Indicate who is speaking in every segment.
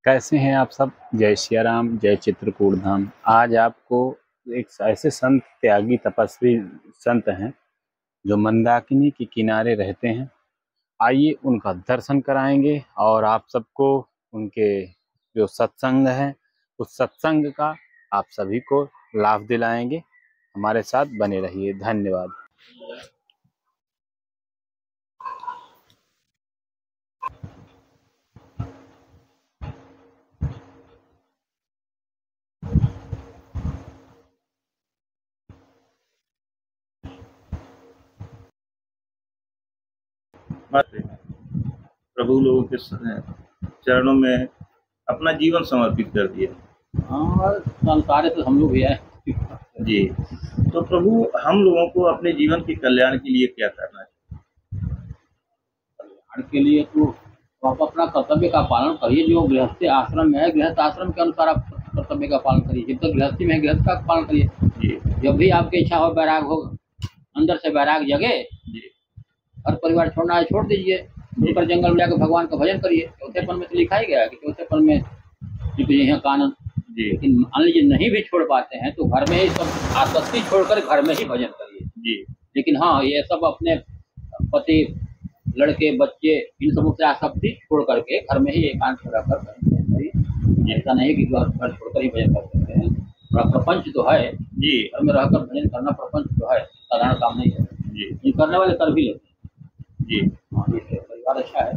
Speaker 1: कैसे हैं आप सब। जय सिया राम, जय चित्रकूट धाम। आज आपको एक ऐसे संत, त्यागी तपस्वी संत हैं जो मंदाकिनी के किनारे रहते हैं। आइए उनका दर्शन कराएंगे और आप सबको उनके जो सत्संग है उस सत्संग का आप सभी को लाभ दिलाएंगे। हमारे साथ बने रहिए। धन्यवाद।
Speaker 2: प्रभु लोगों के चरणों में अपना जीवन समर्पित कर दिया।
Speaker 3: हाँ, संसार तो हम लोग भी है
Speaker 2: जी। तो प्रभु, हम लोगों को अपने जीवन के कल्याण के लिए क्या करना चाहिए?
Speaker 3: कल्याण के लिए तो आप अपना कर्तव्य का पालन करिए। जो गृहस्थ आश्रम में है, गृहस्थ आश्रम के अनुसार आप कर्तव्य का पालन करिए। जब तक गृहस्थी में है, गृहस्थ का पालन करिए।
Speaker 2: जी।
Speaker 3: जब भी आपकी इच्छा हो, वैराग हो, अंदर से वैराग जगे, घर परिवार छोड़ना है छोड़ दीजिए। ऊपर जंगल में जाकर भगवान का भजन करिए। चौथेपन में तो लिखा ही गया है कि चौथेपन में यहाँ का आनंद। लेकिन मान लीजिए नहीं भी छोड़ पाते हैं तो घर में ही सब आसक्ति छोड़कर घर में ही भजन करिए। जी। लेकिन हाँ, ये सब अपने पति, लड़के, बच्चे, इन सबों से आसक्ति छोड़ करके घर में ही एकांत रहकर करिए। ऐसा नहीं कि घर छोड़कर ही भजन कर सकते हैं। थोड़ा प्रपंच तो है जी, घर में रहकर भजन करना प्रपंच तो है, साधारण काम नहीं है जी। ये करने वाले कर भी लेते हैं जी। हाँ, ये परिवार अच्छा है,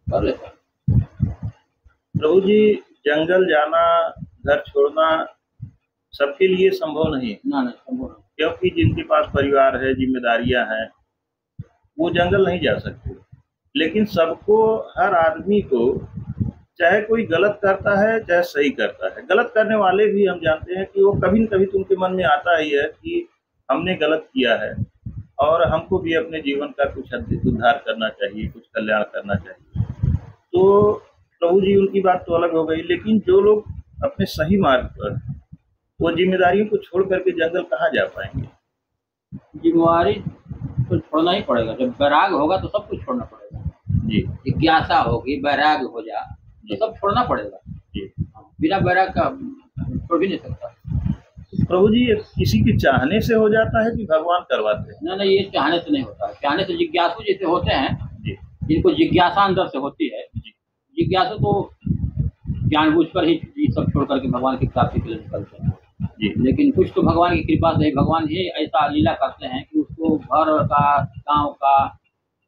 Speaker 3: कर लेते हैं।
Speaker 2: प्रभु जी, जंगल जाना, घर छोड़ना सबके लिए संभव नहीं।
Speaker 3: ना संभव नहीं,
Speaker 2: क्योंकि जिनके पास परिवार है, जिम्मेदारियां हैं, वो जंगल नहीं जा सकते। लेकिन सबको, हर आदमी को, चाहे कोई गलत करता है चाहे सही करता है, गलत करने वाले भी हम जानते हैं कि वो कभी न कभी तो उनके मन में आता ही है कि हमने गलत किया है और हमको भी अपने जीवन का कुछ उद्धार करना चाहिए, कुछ कल्याण करना चाहिए। तो प्रभु जी, उनकी बात तो अलग हो गई। लेकिन जो लोग अपने सही मार्ग पर, वो जिम्मेदारियों को छोड़ करके जंगल कहाँ जा पाएंगे?
Speaker 3: जिम्मेदारी तो छोड़ना ही पड़ेगा। जब वैराग होगा तो सब कुछ छोड़ना पड़ेगा जी। जिज्ञासा होगी, वैराग हो जा तो सब छोड़ना पड़ेगा जी। बिना वैराग का छोड़ भी नहीं सकता।
Speaker 2: प्रभु जी, किसी के चाहने से हो जाता है कि भगवान करवाते हैं?
Speaker 3: नहीं, ये चाहने से नहीं होता है। चाहने से जिज्ञासु जैसे होते हैं जी, जिनको जिज्ञासा अंदर से होती है। जिज्ञासु तो जानबूझकर ही सब छोड़ करके भगवान की प्राप्ति के लिए निकलते हैं जी। लेकिन कुछ तो भगवान की कृपा से भगवान ही ऐसा लीला करते हैं कि उसको घर का, गांव का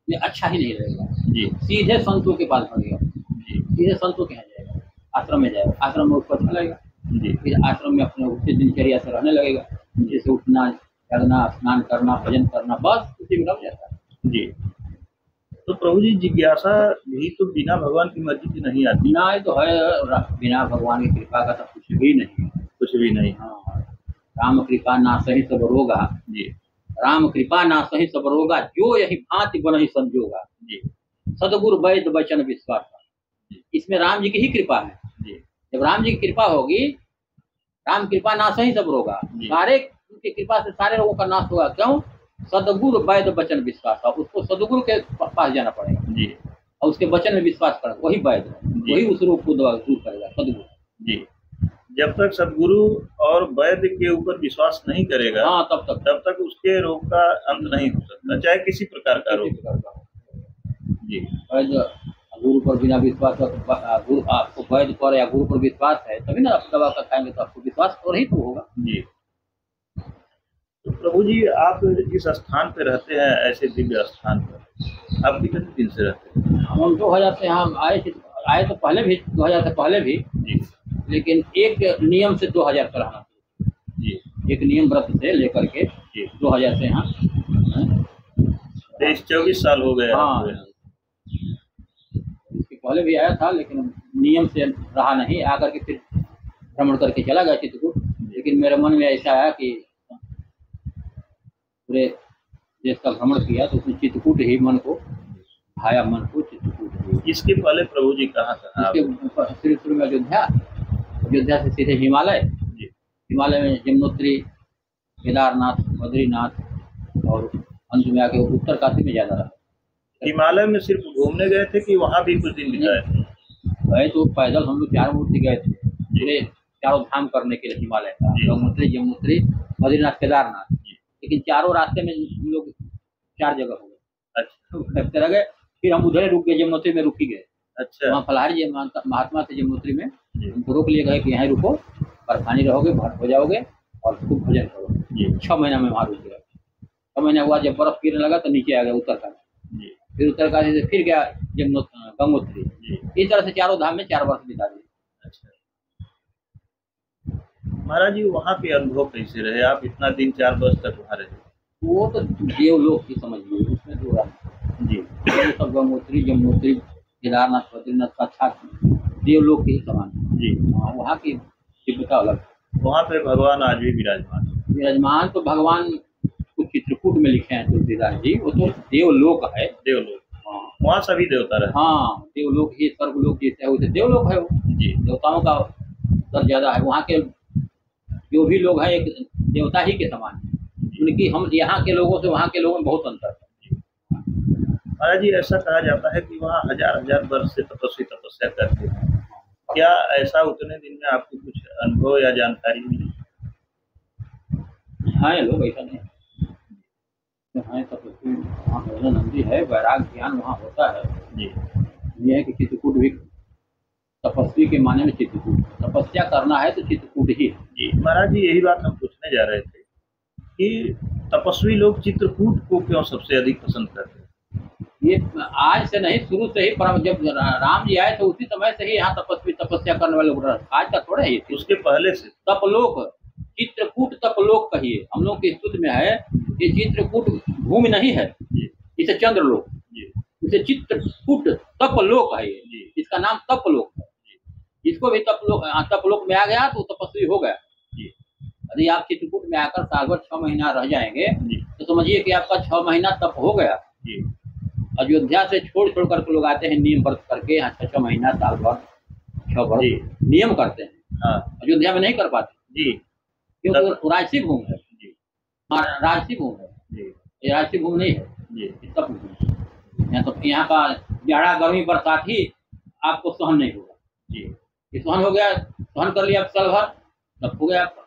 Speaker 3: में अच्छा ही नहीं रहेगा जी। सीधे संतों के पास बढ़ेगा जी, सीधे संतों के यहाँ जाएगा, आश्रम में जाएगा, आश्रम में उसको अच्छा लगेगा जी। फिर आश्रम में अपने उसी दिनचर्या से रहने लगेगा, जैसे उठना, जगना, स्नान करना, भजन करना, बस उसी में लग जाता है जी।
Speaker 2: तो प्रभु जी, जिज्ञासा भी तो बिना भगवान की मर्जी की नहीं आती।
Speaker 3: ना, ये तो है, बिना भगवान की कृपा का तो कुछ भी नहीं,
Speaker 2: कुछ भी नहीं।
Speaker 3: हाँ, राम कृपा ना सही सब रोगा जी। राम कृपा ना सही सब रोगा, जो यही भांति बन ही संजोगा जी। सदगुरु वैद्य वचन विश्वास, इसमें राम जी की ही कृपा है जी। जब राम जी की कृपा होगी, राम कृपा नाश ही सब रोगा, सारे उनकी कृपा से सारे लोगों का नाश होगा। क्यों? सदगुरु वैद्य वचन विश्वास, उसको सदगुरु के पास जाना पड़ेगा जी, और उसके वचन में विश्वास करना, वही वैद्य, वही उस रूप को दूर करेगा, सदगुरु जी।
Speaker 2: जब तक सदगुरु और वैद्य के ऊपर विश्वास नहीं करेगा,
Speaker 3: हाँ, तब तक
Speaker 2: उसके रोग का अंत नहीं हो सकता, चाहे किसी प्रकार का रोग
Speaker 3: जी। वैद्य गुरु पर बिना विश्वास, गुरु आपको वैद्य पर या गुरु पर विश्वास है तभी ना आप दवा का खाएंगे, तो आपको विश्वास और ही तो होगा जी।
Speaker 2: तो प्रभु जी, आप जिस स्थान पे रहते हैं, ऐसे दिव्य स्थान पर, आप कितने दिन से रहते हैं?
Speaker 3: हम 2000 से यहाँ आए तो पहले भी, 2000 से पहले भी जी। लेकिन एक नियम से 2000 का रहना जी, एक नियम व्रत से लेकर के 2000 से यहाँ
Speaker 2: 23-24 साल हो गए।
Speaker 3: हाँ, इसके पहले भी आया था, लेकिन नियम से रहा नहीं, आकर के फिर भ्रमण करके चला गया चित्रकूट। लेकिन मेरे मन में ऐसा आया कि पूरे देश का भ्रमण किया तो उसमें चित्रकूट ही मन को भाया, मन को चित्रकूट।
Speaker 2: इसके पहले प्रभु जी कहाँ था?
Speaker 3: इसके शुरू में अयोध्या से सीधे हिमालय, हिमालय में यमुनोत्री, केदारनाथ, बद्रीनाथ और अंत में आके उत्तर काशी में ज्यादा रहा।
Speaker 2: हिमालय में सिर्फ घूमने गए थे कि वहाँ भी कुछ दिन बिताए थे?
Speaker 3: गए तो पैदल हम लोग 4 मूर्ति गए थे पूरे चारों धाम करने के लिए हिमालय का, गंगोत्री, यमुनोत्री, बद्रीनाथ, केदारनाथ। लेकिन चारों रास्ते में हम लोग 4 जगह हो गए।
Speaker 2: अच्छा
Speaker 3: करते रह गए, फिर हम उधर रुक गए, यमुनोत्री में रुक ही गए।
Speaker 2: अच्छा
Speaker 3: वहाँ फलाहारी जी महात्मा थे यमुनोत्री में, उनको रोक लिए गए कि यहाँ रुको, बर्फानी रहोगे, भट हो जाओगे और खूब भजन करो। 6 महीना में वहाँ रुक गया। 6 महीना हुआ, जब बर्फ गिरने लगा तो नीचे आ गया उत्तरकाशी। फिर उत्तरकाशी से फिर गया गंगोत्री। इस तरह से चारों धाम में 4 वर्ष बिता दिए।
Speaker 2: अच्छा महाराज जी, वहाँ के अनुभव कैसे रहे? आप इतना दिन 4 वर्ष तक वहाँ रहे।
Speaker 3: वो तो देवलोक की समझिए, उसमें तो
Speaker 2: जी
Speaker 3: ये सब गंगोत्री, यमुनोत्री, केदारनाथ, बद्रीनाथ साक्षात देवलोक के ही समान है।
Speaker 2: जी
Speaker 3: वहाँ की दिव्यता अलग है।
Speaker 2: वहाँ पे भगवान आज भी विराजमान है।
Speaker 3: विराजमान तो भगवान कुछ चित्रकूट में लिखे हैं तुलसीदास जी, वो तो देवलोक है।
Speaker 2: देवलोक, वहाँ सभी देवता रहे।
Speaker 3: हाँ, देवलोक ही स्वर्गलोक जैसे है वैसे देवलोक है वो।
Speaker 2: जी
Speaker 3: देवताओं का स्तर ज्यादा है। वहाँ के जो भी लोग हैं एक देवता ही के समान है। उनकी हम यहाँ के लोगों से वहाँ के लोगों में बहुत अंतर है।
Speaker 2: महाराज जी, ऐसा कहा जाता है कि वहाँ हजार वर्ष से तपस्वी तपस्या करते हैं। क्या ऐसा उतने दिन में आपको कुछ अनुभव या जानकारी मिली?
Speaker 3: हाँ, लोग ऐसा नहीं है, तपस्वी वहाँ भजन नंदी है, वैराग ज्ञान वहाँ होता है।
Speaker 2: जी
Speaker 3: ये है कि चित्रकूट भी तपस्वी के माने में चित्रकूट, तपस्या करना है तो चित्रकूट ही है।
Speaker 2: जी महाराज जी, यही बात हम पूछने जा रहे थे कि तपस्वी लोग चित्रकूट को क्यों सबसे अधिक पसंद करते हैं?
Speaker 3: ये आज से नहीं, शुरू से ही, पर जब राम जी आए तो उसी समय से ही यहाँ तपस्वी तपस्या करने वाले लोग, आज का थोड़ा है।
Speaker 2: उसके पहले से
Speaker 3: तपलोक, चित्रकूट तपलोक कहिए, हम लोग की स्तुति में है कि चित्रकूट भूमि नहीं है, इसे चंद्रलोक, इसे चित्रकूट तपलोक है। इसका नाम तपलोक है। इसको भी तपलोक में आ गया तो तपस्वी हो गया। यदि आप चित्रकूट में आकर साल भर 6 महीना रह जाएंगे तो समझिए कि आपका 6 महीना तप हो गया। अयोध्या से छोड़ करके लोग आते हैं नियम व्रत करके, यहाँ 6 महीना साल भर 6 वर्ष नियम करते हैं।
Speaker 2: हाँ।
Speaker 3: अयोध्या में नहीं कर पाते
Speaker 2: जी,
Speaker 3: क्योंकि राजसी भूमि है। राजसी भूमि है, ये राजसी भूमि नहीं है, तप भूमि। यहाँ का जाड़ा गर्मी बरसात ही आपको सहन नहीं होगा। जी, सहन हो गया, सहन कर लिया साल भर, तब हो गया आपका।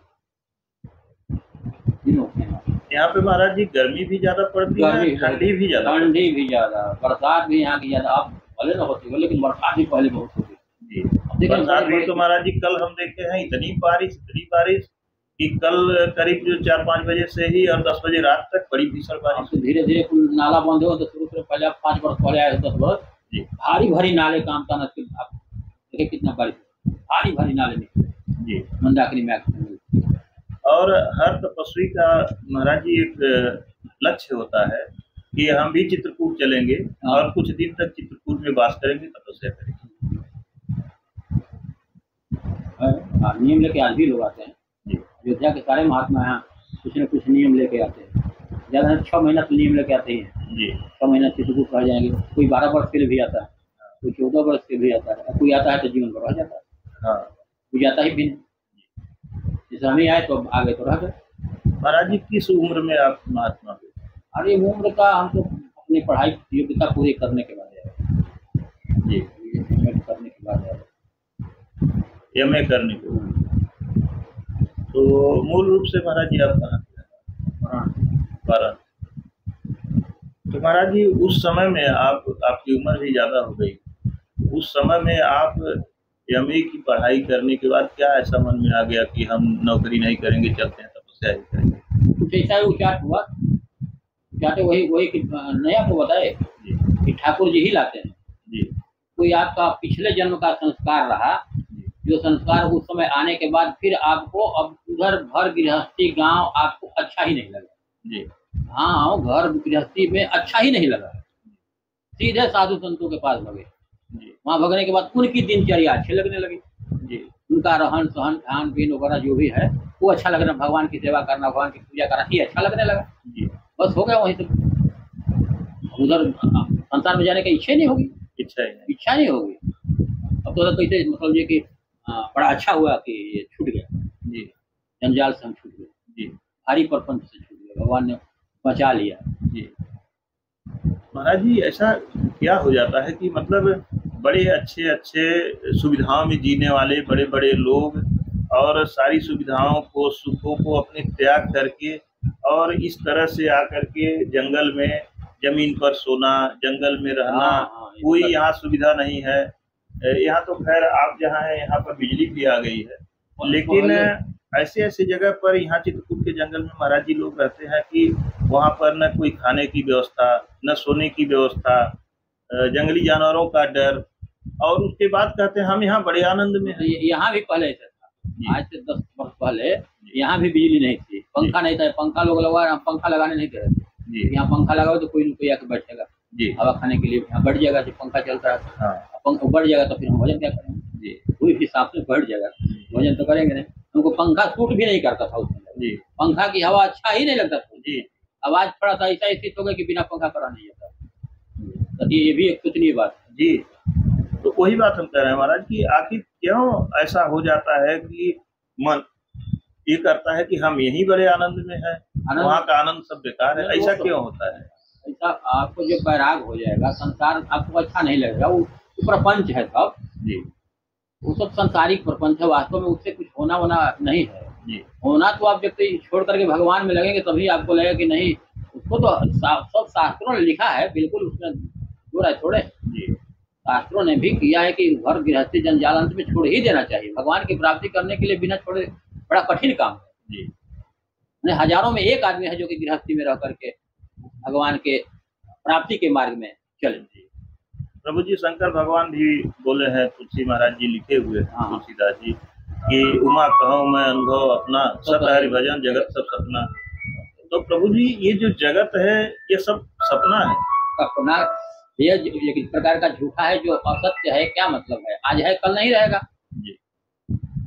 Speaker 2: यहाँ पे महाराज जी गर्मी भी ज्यादा पड़ती है, ठंडी भी ज्यादा,
Speaker 3: बरसात भी यहाँ की ज्यादा। अब भले न होती हो, लेकिन बरसात भी पहले बहुत होती है।
Speaker 2: बरसात भी तो महाराज जी कल हम देखे हैं इतनी बारिश कि कल करीब 4-5 बजे से ही और 10 बजे रात तक बड़ी भीषण बारिश।
Speaker 3: तो धीरे धीरे नाला बंद हो, तो शुरू से पहले आप 5 वर्ष पहले आए, 10 वर्ष भारी भारी नाले काम था। आप देखिए कितना बारिश, भारी भारी नाले निकले मंदाकिनी में।
Speaker 2: और हर तपस्वी का महाराज जी एक लक्ष्य होता है कि हम भी चित्रकूट चलेंगे और कुछ दिन तक चित्रकूट में वास करेंगे, तपस्या करेंगे।
Speaker 3: नियम लेके आज भी लोग आते हैं। अयोध्या के सारे महात्मा यहाँ कुछ न कुछ नियम लेके आते हैं। ज्यादा 6 महीना तो नियम लेके आते हैं। 6 महीना चित्रकूट रह जाएंगे। कोई 12 वर्ष के लिए भी आता है, कोई 14 वर्ष के भी आता है, कोई आता है तो जीवन भर रह जाता है। कोई जाता ही भी नहीं, जैसे हम ही आए तो आगे तो रह गए।
Speaker 2: महाराज जी, किस उम्र में आप महात्मा हुए?
Speaker 3: अरे उम्र का हम तो अपनी पढ़ाई योग्यता पूरी करने के बाद
Speaker 2: जी,
Speaker 3: करने के बाद
Speaker 2: एमए करने के बाद। तो मूल रूप से महाराज जी आप कहाँ थे? वाराणसी। तो महाराज जी उस समय में आपकी उम्र भी ज्यादा हो गई, उस समय में आप एमए की पढ़ाई करने के बाद क्या ऐसा मन में आ गया कि हम नौकरी नहीं करेंगे, चलते हैं तपस्या ही करेंगे?
Speaker 3: कुछ ऐसा उचाट हुआ, उचाटे वही नहीं आपको बताए कि ठाकुर जी ही लाते हैं। कोई आपका पिछले जन्म का संस्कार रहा, जो संस्कार उस समय आने के बाद फिर आपको अब उधर घर गृहस्थी गांव आपको अच्छा ही नहीं लगा। हाँ, घर गृहस्थी में अच्छा ही नहीं लगा, सीधे साधु संतों के पास भगे। वहाँ भगने के बाद उनकी दिनचर्या अच्छी लगने लगी। उनका रहन सहन खान पीन वगैरह जो भी है वो अच्छा लगना, भगवान की सेवा करना, भगवान की पूजा करना ही अच्छा लगने लगा। बस हो गया वहीं से। उधर संसार में जाने की इच्छा नहीं होगी, इच्छा नहीं होगी। अब तो कैसे मतलब ये कि बड़ा अच्छा हुआ कि ये छूट गया, जंजाल से हम छूट गए, भारी प्रपंच से छूट गए, भगवान ने बचा लिया।
Speaker 2: महाराज जी, ऐसा क्या हो जाता है कि मतलब बड़े अच्छे अच्छे सुविधाओं में जीने वाले बड़े बड़े लोग, और सारी सुविधाओं को, सुखों को अपने त्याग करके और इस तरह से आकर के जंगल में जमीन पर सोना, जंगल में रहना,
Speaker 3: हाँ,
Speaker 2: कोई यहाँ सुविधा नहीं है। यहाँ तो खैर आप जहाँ है यहाँ पर बिजली भी आ गई है, लेकिन ऐसे ऐसे जगह पर यहाँ चित्रकूट के जंगल में महाराज जी लोग रहते हैं कि वहाँ पर न कोई खाने की व्यवस्था, न सोने की व्यवस्था, जंगली जानवरों का डर, और उसके बाद कहते हैं हम यहाँ बड़े आनंद में हैं।
Speaker 3: यहाँ भी पहले ऐसा था, आज से 10 वर्ष पहले यहाँ भी बिजली नहीं थी, पंखा नहीं था, पंखा लोग लगा, पंखा लगाने नहीं दे रहे थे। यहाँ पंखा लगाओ तो कोई न कोई आके बैठेगा हवा खाने के लिए, यहाँ बैठ जाएगा, जब पंखा चलता है पंखा बढ़ जाएगा तो फिर हम भोजन क्या करेंगे? कोई हिसाब से बैठ जाएगा, भोजन तो करेंगे नहीं। हमको पंखा सूट भी नहीं करता था उस समय, पंखा की हवा अच्छा ही नहीं लगता था। आवाज थोड़ा सा ऐसा स्थित हो गया कि बिना पंखा करा नहीं जाता। तो ये भी एक सोचनीय बात है
Speaker 2: जी। तो वही बात हम कह रहे हैं महाराज कि आखिर क्यों ऐसा हो जाता है कि मन ये करता है कि हम यहीं बड़े आनंद में हैं, वहाँ का आनंद सब बेकार है, ऐसा क्यों होता है?
Speaker 3: ऐसा आपको जब बैराग हो जाएगा, संसार आपको अच्छा नहीं लगेगा, वो प्रपंच है सब
Speaker 2: जी,
Speaker 3: वो सब सांसारिक प्रपंच है, वास्तव में उससे कुछ होना नहीं है
Speaker 2: जी।
Speaker 3: होना तो आप जब तक छोड़ करके भगवान में लगेंगे तभी आपको लगेगा कि नहीं, उसको तो सब शास्त्रों ने लिखा है, बिल्कुल उसमें दूर छोड़े
Speaker 2: जी।
Speaker 3: शास्त्रों ने भी किया है कि घर गृहस्थी जंजाल अंत में छोड़ ही देना चाहिए। भगवान की प्राप्ति करने के लिए बिना छोड़े बड़ा कठिन काम है जी। हजारों में एक आदमी है जो कि गृहस्थी में रह करके भगवान के प्राप्ति के मार्ग में चले।
Speaker 2: प्रभु जी शंकर भगवान भी बोले हैं, तुलसी महाराज जी लिखे हुए हैं, तुलसीदास जी, कि उमा कहो मैं अनुभव अपना, सब हरि भजन जगत सब सपना। तो प्रभु जी ये जो जगत है ये सब सपना है,
Speaker 3: सपना ये एक प्रकार का झूठा है जो असत्य है। क्या मतलब है? आज है कल नहीं रहेगा
Speaker 2: जी।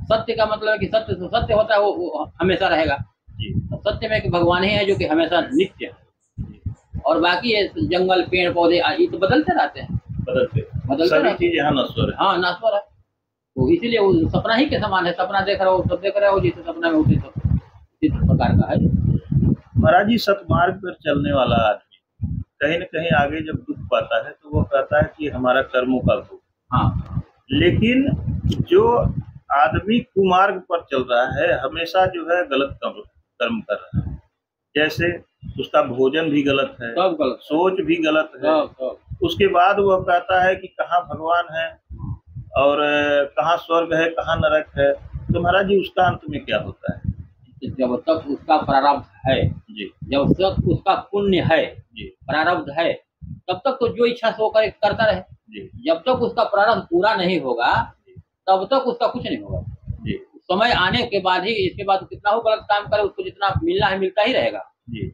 Speaker 3: सत्य का मतलब है कि सत्य तो सत्य होता है, वो हमेशा रहेगा
Speaker 2: जी।
Speaker 3: तो सत्य में एक भगवान ही है जो कि हमेशा नित्य है, और बाकी ये जंगल पेड़ पौधे ये तो बदलते रहते हैं, बदलते
Speaker 2: सभी चीज यहाँ नश्वर है।
Speaker 3: हाँ नश्वर है, तो इसीलिए वो सपना ही के समान है। सपना देख रहे हो, सब देख रहे हो, जिस सपना में उसी प्रकार का है।
Speaker 2: महाराज जी सतमार्ग पर चलने वाला आदमी कहीं न कहीं आगे जब दुख पाता है तो वो कहता है कि हमारा कर्मों का भोग।
Speaker 3: हाँ,
Speaker 2: लेकिन जो आदमी कुमार्ग पर चल रहा है हमेशा जो है गलत कर्म कर रहा है, जैसे उसका भोजन भी गलत है,
Speaker 3: सब गलत,
Speaker 2: सोच भी गलत है, उसके बाद वह कहता है कि कहाँ भगवान है और कहाँ स्वर्ग है, कहाँ नरक है। तो महाराज जी उसका अंत में क्या होता है?
Speaker 3: जब तक उसका प्रारब्ध है
Speaker 2: जी,
Speaker 3: जब तक उसका पुण्य है
Speaker 2: जी,
Speaker 3: प्रारब्ध है, तब तक तो जो इच्छा से वो करता रहे
Speaker 2: जी।
Speaker 3: जब तक उसका प्रारब्ध पूरा नहीं होगा तब तक उसका कुछ नहीं होगा
Speaker 2: जी।
Speaker 3: समय आने के बाद ही, इसके बाद कितना वो गलत काम करे उसको जितना मिलना है मिलता ही रहेगा
Speaker 2: जी।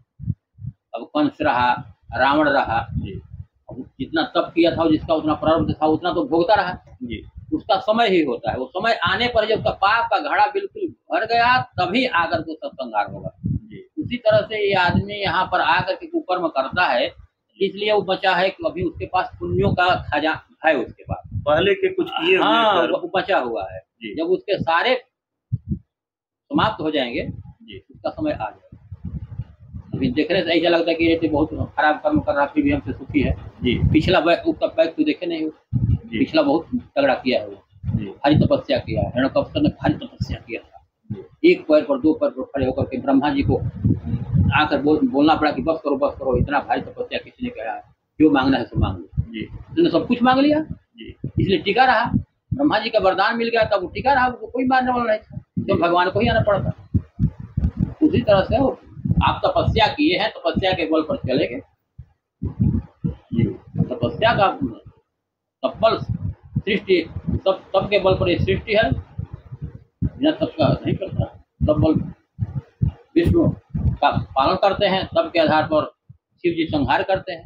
Speaker 3: अब कंस रहा, रावण रहा
Speaker 2: जी,
Speaker 3: जितना तप किया था जिसका उतना प्रारब्ध था उतना तो भोगता रहा
Speaker 2: जी।
Speaker 3: उसका समय ही होता है। वो समय आने पर जब उसका पाप का घड़ा बिल्कुल भर गया तभी आकर के सत्संगार होगा। उसी तरह से ये आदमी यहाँ पर आकर के कुकर्म करता है, इसलिए वो बचा है कि अभी उसके पास पुण्यों का खजाना है, उसके पास
Speaker 2: पहले के कुछ किए
Speaker 3: हाँ वो बचा हुआ है। जब उसके सारे समाप्त हो जाएंगे उसका समय आ जाएगा। अभी देखने से ऐसा लगता है कि ये तो बहुत खराब कर्म कर रहा फिर भी हमसे सुखी है जी। पिछला उसका बैग तो देखे नहीं हो, पिछला बहुत तगड़ा किया है, वो भारी तपस्या किया है, हिरण्यकश्यप ने भारी तपस्या किया था। एक पैर पर दो पैर पर खड़े होकर के ब्रह्मा जी को आकर बोलना पड़ा कि बस करो, इतना भारी तपस्या किसी ने कहा है, जो मांगना है सो मांग लो। उसने सब कुछ मांग लिया, इसलिए टिका रहा। ब्रह्मा जी का वरदान मिल गया तब वो टिका रहा, उसको कोई मारने वाला नहीं था, तो भगवान को ही आना पड़ता। उसी तरह से आप तपस्या किए हैं, तपस्या के बल पर चलेंगे। तपस्या का तत्बल सृष्टि सबके बल पर सृष्टि है, बिना सबका नहीं करता। सब बल विष्णु का पालन करते हैं, सबके आधार पर शिव जी संहार करते हैं।